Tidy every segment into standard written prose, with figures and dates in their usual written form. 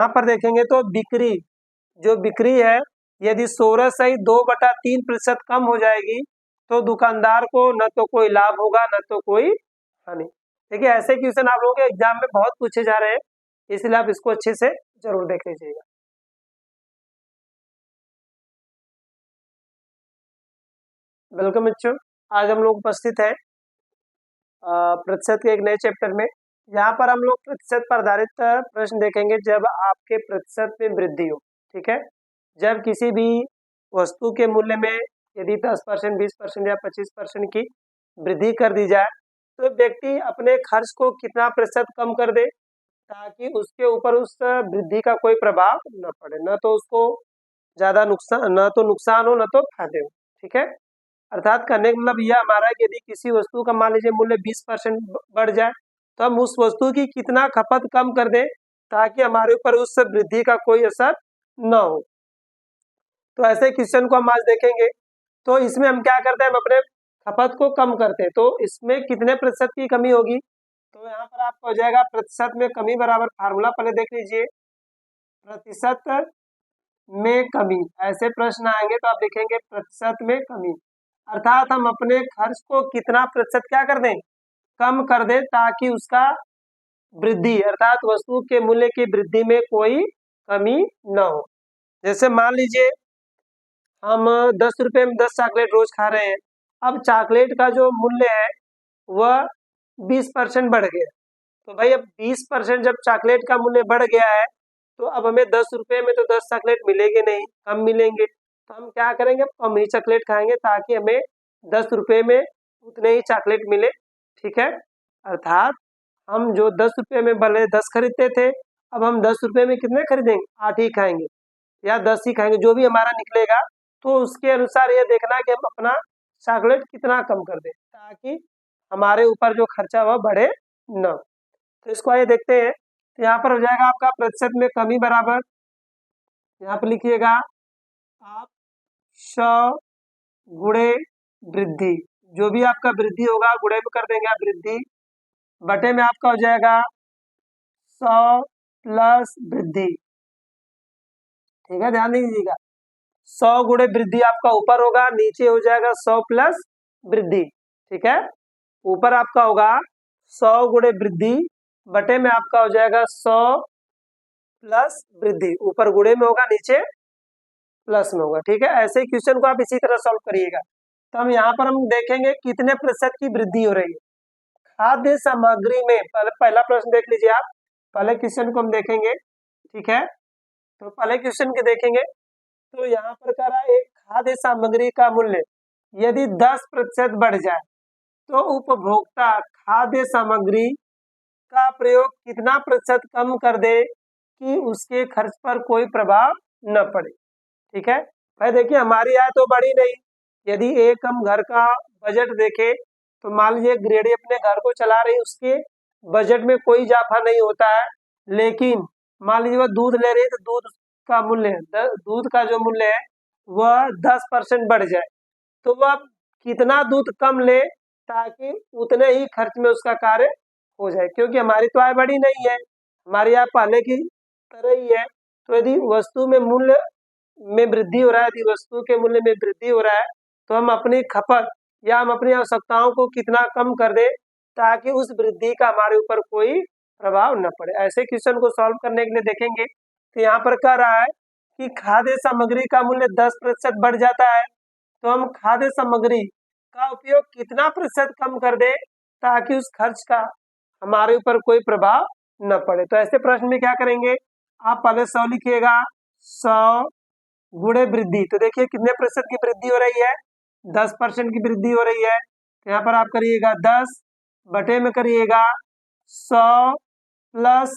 यहाँ पर देखेंगे तो बिक्री, जो बिक्री है यदि 16 से ही 2/3% कम हो जाएगी तो दुकानदार को न तो कोई लाभ होगा न तो कोई हानि। देखिए ऐसे क्वेश्चन आप लोगों के एग्जाम में बहुत पूछे जा रहे हैं, इसलिए आप इसको अच्छे से जरूर देख लीजिएगा। वेलकम बच्चों, आज हम लोग उपस्थित हैं प्रतिशत के एक नए चैप्टर में। यहाँ पर हम लोग प्रतिशत पर आधारित प्रश्न देखेंगे जब आपके प्रतिशत में वृद्धि हो। ठीक है, जब किसी भी वस्तु के मूल्य में यदि 10%, 20% या 25% की वृद्धि कर दी जाए तो व्यक्ति अपने खर्च को कितना प्रतिशत कम कर दे ताकि उसके ऊपर उस वृद्धि का कोई प्रभाव न पड़े, न तो उसको ज्यादा नुकसान, न तो नुकसान हो न तो फायदे हो। ठीक है, अर्थात करने का मतलब यह हमारा है कि यदि किसी वस्तु का मान लीजिए मूल्य 20% बढ़ जाए तो हम उस वस्तु की कितना खपत कम कर दें ताकि हमारे ऊपर उस वृद्धि का कोई असर न हो। तो ऐसे क्वेश्चन को हम आज देखेंगे। तो इसमें हम क्या करते हैं, हम अपने खपत को कम करते हैं। तो इसमें कितने प्रतिशत की कमी होगी, तो यहाँ पर आपको हो जाएगा प्रतिशत में कमी बराबर, फार्मूला पहले देख लीजिए, प्रतिशत में कमी। ऐसे प्रश्न आएंगे तो आप देखेंगे प्रतिशत में कमी, अर्थात हम अपने खर्च को कितना प्रतिशत क्या कर दें, कम कर दें ताकि उसका वृद्धि अर्थात वस्तु के मूल्य की वृद्धि में कोई कमी न हो। जैसे मान लीजिए हम 10 रुपए में 10 चॉकलेट रोज खा रहे हैं, अब चॉकलेट का जो मूल्य है वह 20% बढ़ गया। तो भाई अब 20% जब चॉकलेट का मूल्य बढ़ गया है तो अब हमें 10 रुपए में तो 10 चॉकलेट मिलेंगे नहीं, कम मिलेंगे। तो हम क्या करेंगे, कम ही चॉकलेट खाएंगे ताकि हमें 10 रुपए में उतने ही चॉकलेट मिले। ठीक है, अर्थात हम जो 10 रुपए में भले 10 खरीदते थे, अब हम 10 रुपए में कितने खरीदेंगे, 8 ही खाएंगे या 10 ही खाएंगे, जो भी हमारा निकलेगा। तो उसके अनुसार ये देखना है कि हम अपना चॉकलेट कितना कम कर दें ताकि हमारे ऊपर जो खर्चा वह बढ़े न। तो इसको आइए देखते हैं। तो यहाँ पर हो जाएगा आपका प्रतिशत में कमी बराबर, यहाँ पर लिखिएगा आप 100 गुणे वृद्धि, जो भी आपका वृद्धि होगा गुणे में कर देंगे आप वृद्धि, बटे में आपका हो जाएगा 100 प्लस वृद्धि। ठीक है, ध्यान दीजिएगा 100 गुणे वृद्धि आपका ऊपर होगा, नीचे हो जाएगा 100 प्लस वृद्धि। ठीक है, ऊपर आपका होगा 100 गुणे वृद्धि, बटे में आपका हो जाएगा 100 प्लस वृद्धि, ऊपर गुणे में होगा नीचे प्लस में होगा। ठीक है, ऐसे क्वेश्चन को आप इसी तरह सॉल्व करिएगा। तो हम यहाँ पर हम देखेंगे कितने प्रतिशत की वृद्धि हो रही है खाद्य सामग्री में। पहला प्रश्न देख लीजिए आप, पहले क्वेश्चन को हम देखेंगे। ठीक है, तो पहले क्वेश्चन के देखेंगे तो यहाँ पर कह रहा है एक खाद्य सामग्री का मूल्य यदि 10% बढ़ जाए तो उपभोक्ता खाद्य सामग्री का प्रयोग कितना प्रतिशत कम कर दे कि उसके खर्च पर कोई प्रभाव न पड़े। ठीक है, भाई देखिए हमारी आय तो बढ़ी नहीं, यदि एक हम घर का बजट देखें तो मान लीजिए गृहिणी अपने घर को चला रही, उसके बजट में कोई इजाफा नहीं होता है, लेकिन मान लीजिए वह दूध ले रही है तो दूध का मूल्य, दूध का जो मूल्य है वह 10% बढ़ जाए तो वह कितना दूध कम ले ताकि उतने ही खर्च में उसका कार्य हो जाए, क्योंकि हमारी तो आय बढ़ी नहीं है, हमारी आय पहले की तरह ही है। तो यदि वस्तु में मूल्य में वृद्धि हो रहा है, यदि वस्तु के मूल्य में वृद्धि हो रहा है तो हम अपनी खपत या हम अपनी आवश्यकताओं को कितना कम कर दें ताकि उस वृद्धि का हमारे ऊपर कोई प्रभाव न पड़े। ऐसे क्वेश्चन को सॉल्व करने के लिए देखेंगे तो यहाँ पर कह रहा है कि खाद्य सामग्री का मूल्य 10% बढ़ जाता है तो हम खाद्य सामग्री का उपयोग कितना प्रतिशत कम कर दें ताकि उस खर्च का हमारे ऊपर कोई प्रभाव न पड़े। तो ऐसे प्रश्न में क्या करेंगे, आप पहले 100 लिखिएगा, 100 गुणे वृद्धि, तो देखिए कितने प्रतिशत की वृद्धि हो रही है, 10% की वृद्धि हो रही है। तो यहाँ पर आप करिएगा 10 बटे में करिएगा 100 प्लस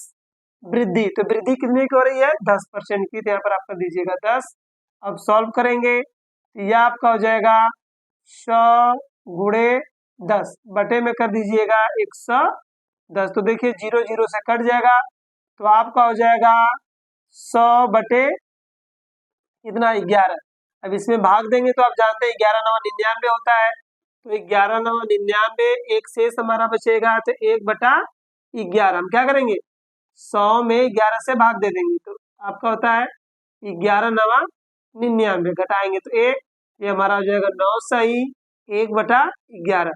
वृद्धि, तो वृद्धि कितने की हो रही है, 10% की, तो यहाँ पर आप कर दीजिएगा 10। अब सॉल्व करेंगे तो यह आपका हो जाएगा 100 गुणे 10 बटे में कर दीजिएगा 110, तो देखिए 0 0 से कट जाएगा तो आपका हो जाएगा 100 बटे कितना, 11। अब इसमें भाग देंगे तो आप जानते हैं 11 9 99 होता है, तो 11 9 99, एक शेष हमारा बचेगा तो 1/11। हम क्या करेंगे, 100 में 11 से भाग दे देंगे तो आपका होता है 11 नवा 99, घटाएंगे तो 1, ये हमारा हो जाएगा 9 सही 1/11,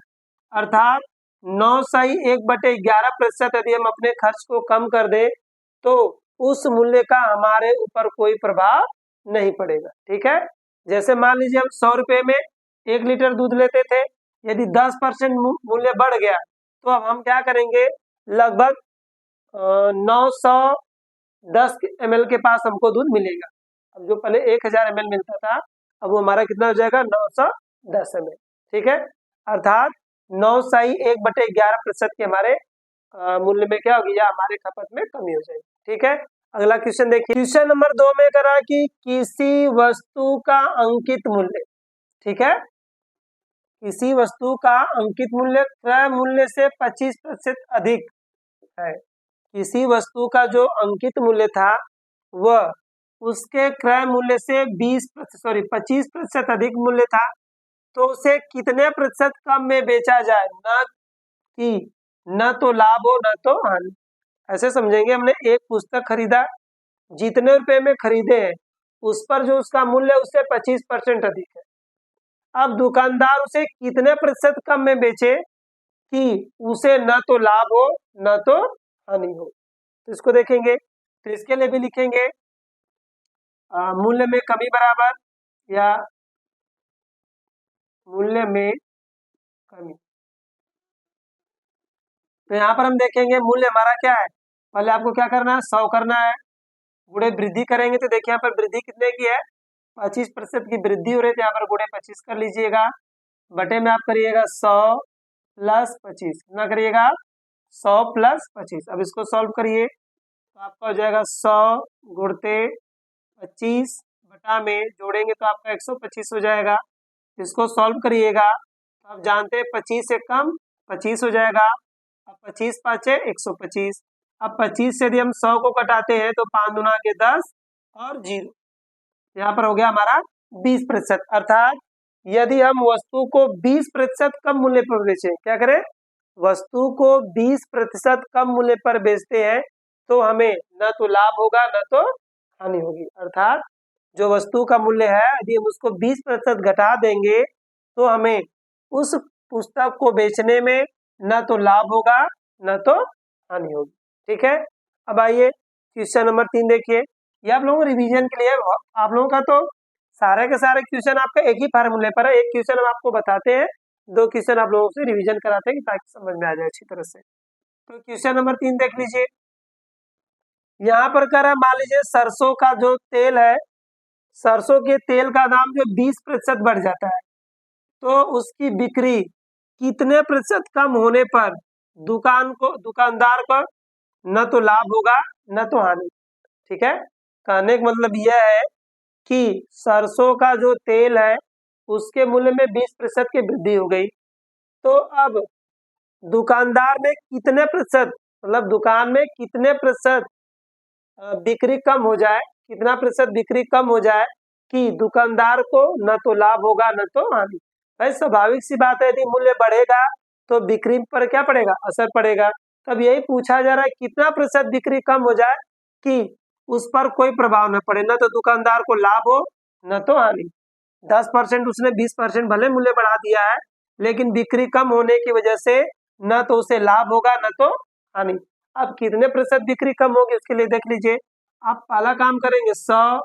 अर्थात 9 सही 1/11% यदि हम अपने खर्च को कम कर दें तो उस मूल्य का हमारे ऊपर कोई प्रभाव नहीं पड़ेगा। ठीक है, जैसे मान लीजिए हम 100 रुपये में 1 लीटर दूध लेते थे, यदि 10% मूल्य बढ़ गया तो अब हम क्या करेंगे, लगभग 910 ml के पास हमको दूध मिलेगा। अब जो पहले 1000 ml मिलता था अब वो हमारा कितना हो जाएगा 910 ml। ठीक है, अर्थात 9 सही 1/11% के हमारे मूल्य में क्या होगी या हमारे खपत में कमी हो जाएगी। ठीक है, अगला क्वेश्चन देखिए, क्वेश्चन नंबर 2 में करा कि किसी वस्तु का अंकित मूल्य, ठीक है, किसी वस्तु का अंकित मूल्य क्रय मूल्य से 25% अधिक है। किसी वस्तु का जो अंकित मूल्य था वह उसके क्रय मूल्य से 25% अधिक मूल्य था, तो उसे कितने प्रतिशत कम में बेचा जाए, न कि न तो लाभ हो न तो हानि। ऐसे समझेंगे, हमने एक पुस्तक खरीदा, जितने रुपए में खरीदे हैं उस पर जो उसका मूल्य उससे 25% अधिक है। अब दुकानदार उसे कितने प्रतिशत कम में बेचे कि उसे न तो लाभ हो न तो हानि हो। तो इसको देखेंगे, तो इसके लिए भी लिखेंगे मूल्य में कमी बराबर या मूल्य में कमी। तो यहाँ पर हम देखेंगे मूल्य हमारा क्या है, पहले आपको क्या करना है 100 करना है, गुणे वृद्धि करेंगे तो देखिए यहाँ पर वृद्धि कितने की है 25% की वृद्धि हो रही है, यहाँ पर गुणे 25 कर लीजिएगा, बटे में आप करिएगा 100 + 25, कितना करिएगा 100 + 25। अब इसको सॉल्व करिए तो आपका हो जाएगा 100 गुणते 25 बटा में जोड़ेंगे तो आपका 125 हो जाएगा। इसको सॉल्व करिएगा तो आप जानते हैं 25 से कम 25 हो जाएगा। अब 25 × 5 = 125। अब 25 से यदि हम 100 को कटाते हैं तो 5 दूना के 10 और 0, यहाँ पर हो गया हमारा 20%। अर्थात यदि हम वस्तु को 20% कम मूल्य पर बेचें, क्या करें, वस्तु को 20% कम मूल्य पर बेचते हैं तो हमें न तो लाभ होगा न तो हानि होगी। अर्थात जो वस्तु का मूल्य है यदि हम उसको 20% घटा देंगे तो हमें उस पुस्तक को बेचने में न तो लाभ होगा न तो हानि होगी। ठीक है, अब आइए क्वेश्चन नंबर 3 देखिए, ये आप लोगों को रिवीजन के लिए, आप लोगों का तो सारे के सारे क्वेश्चन आपका एक ही फार्मूले पर है। एक क्वेश्चन हम आपको बताते हैं, 2 क्वेश्चन आप लोगों से रिवीजन कराते हैं ताकि समझ में आ जाए अच्छी तरह से। तो क्वेश्चन नंबर 3 देख लीजिए, यहाँ पर कह रहा है मान लीजिए सरसों का जो तेल है, सरसों के तेल का दाम जो 20% बढ़ जाता है तो उसकी बिक्री कितने प्रतिशत कम होने पर दुकानदार को न तो लाभ होगा न तो हानि। ठीक है, कहने का मतलब यह है कि सरसों का जो तेल है उसके मूल्य में 20% की वृद्धि हो गई, तो अब दुकानदार में कितने प्रतिशत, मतलब दुकान में कितने प्रतिशत बिक्री कम हो जाए, कितना प्रतिशत बिक्री कम हो जाए कि दुकानदार को न तो लाभ होगा न तो हानि। भाई स्वाभाविक सी बात है, यदि मूल्य बढ़ेगा तो बिक्री पर क्या पड़ेगा, असर पड़ेगा। तब यही पूछा जा रहा है कितना प्रतिशत बिक्री कम हो जाए कि उस पर कोई प्रभाव न पड़े, न तो दुकानदार को लाभ हो न तो हानि। 10% उसने 20% भले मूल्य बढ़ा दिया है लेकिन बिक्री कम होने की वजह से न तो उसे लाभ होगा न तो हानि। अब कितने प्रतिशत बिक्री कम होगी उसके लिए देख लीजिए, आप पहला काम करेंगे 100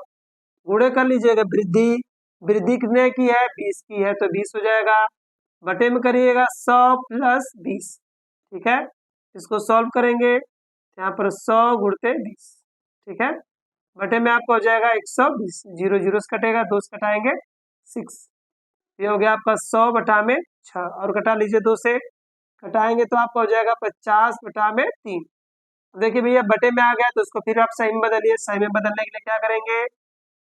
गुणे कर लीजिएगा वृद्धि कितने की है 20 की है तो 20 हो जाएगा, बटे में करिएगा 100 + 20। ठीक है, इसको सॉल्व करेंगे यहाँ पर 100 गुणते 20। ठीक है, बटे में आपका हो जाएगा 120, 0 0 से कटेगा, 2 से कटाएंगे 6, ये हो गया आपका 100 बटा में 6 और कटा लीजिए 2 से, कटाएंगे तो आपका हो जाएगा 50 बटा में 3। देखिए भैया बटे में आ गया तो उसको फिर आप सही में बदलिए, सही में बदलने के लिए क्या करेंगे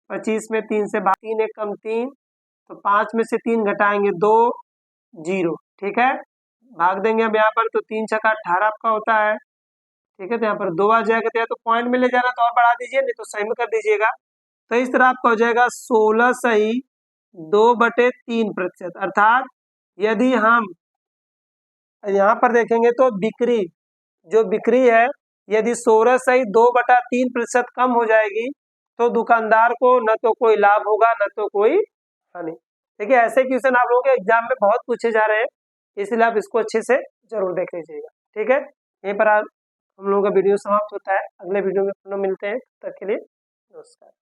25 में 3 से 3 1 कम 3, तो 5 में से 3 घटाएंगे 2 0। ठीक है, भाग देंगे हम यहाँ पर तो 3 × 6 = 18 आपका होता है। ठीक है, तो यहाँ पर 2 आ जाएगा, तो या तो पॉइंट में ले जाना तो और बढ़ा दीजिए, नहीं तो सही में कर दीजिएगा। तो इस तरह आपका हो जाएगा 16 सही 2/3%। अर्थात यदि हम यहाँ पर देखेंगे तो बिक्री है यदि 16 सही 2/3% कम हो जाएगी तो दुकानदार को न तो कोई लाभ होगा न तो कोई हानि। देखिए ऐसे क्वेश्चन आप लोगों के एग्जाम में बहुत पूछे जा रहे हैं, इसलिए आप इसको अच्छे से जरूर देख लीजिएगा। ठीक है, यहीं पर आज हम लोगों का वीडियो समाप्त होता है। अगले वीडियो में पुनः मिलते हैं, तब तक के लिए नमस्कार।